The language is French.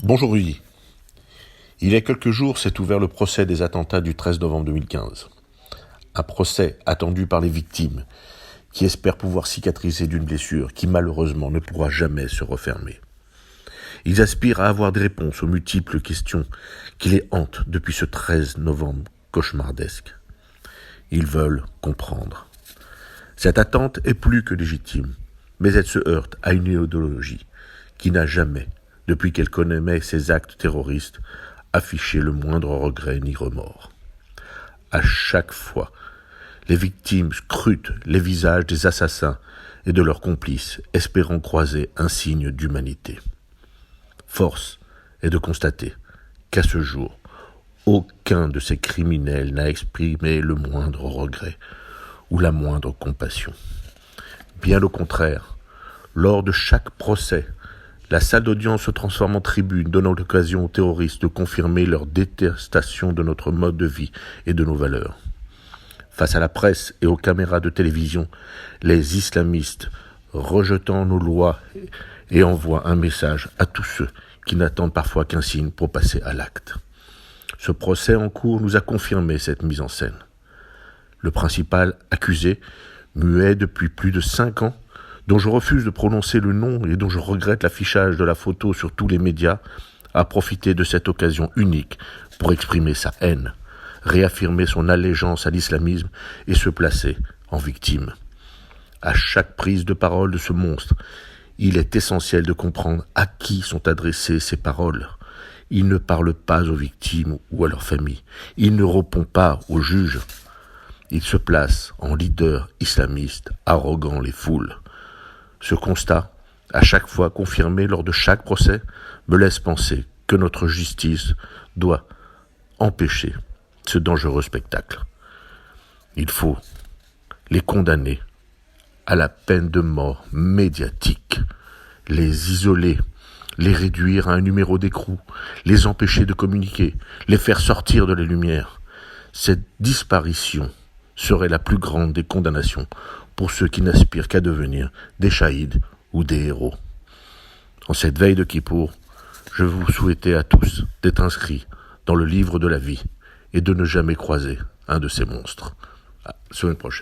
Bonjour Rudy. Il y a quelques jours s'est ouvert le procès des attentats du 13 novembre 2015. Un procès attendu par les victimes qui espèrent pouvoir cicatriser d'une blessure qui malheureusement ne pourra jamais se refermer. Ils aspirent à avoir des réponses aux multiples questions qui les hantent depuis ce 13 novembre cauchemardesque. Ils veulent comprendre. Cette attente est plus que légitime, mais elle se heurte à une idéologie qui n'a jamais, depuis qu'elle connaît ses actes terroristes, affiché le moindre regret ni remords. À chaque fois, les victimes scrutent les visages des assassins et de leurs complices, espérant croiser un signe d'humanité. Force est de constater qu'à ce jour, aucun de ces criminels n'a exprimé le moindre regret ou la moindre compassion. Bien au contraire, lors de chaque procès, la salle d'audience se transforme en tribune, donnant l'occasion aux terroristes de confirmer leur détestation de notre mode de vie et de nos valeurs. Face à la presse et aux caméras de télévision, les islamistes, rejetant nos lois, et envoient un message à tous ceux qui n'attendent parfois qu'un signe pour passer à l'acte. Ce procès en cours nous a confirmé cette mise en scène. Le principal accusé, muet depuis plus de 5 ans, dont je refuse de prononcer le nom et dont je regrette l'affichage de la photo sur tous les médias, a profité de cette occasion unique pour exprimer sa haine, réaffirmer son allégeance à l'islamisme et se placer en victime. À chaque prise de parole de ce monstre, il est essentiel de comprendre à qui sont adressées ces paroles. Il ne parle pas aux victimes ou à leurs familles. Il ne répond pas aux juges. Il se place en leader islamiste, arrogant les foules. Ce constat, à chaque fois confirmé lors de chaque procès, me laisse penser que notre justice doit empêcher ce dangereux spectacle. Il faut les condamner à la peine de mort médiatique, les isoler, les réduire à un numéro d'écrou, les empêcher de communiquer, les faire sortir de la lumière. Cette disparition serait la plus grande des condamnations pour ceux qui n'aspirent qu'à devenir des shahids ou des héros. En cette veille de Kippour, je vous souhaitais à tous d'être inscrits dans le livre de la vie et de ne jamais croiser un de ces monstres. À la semaine prochaine.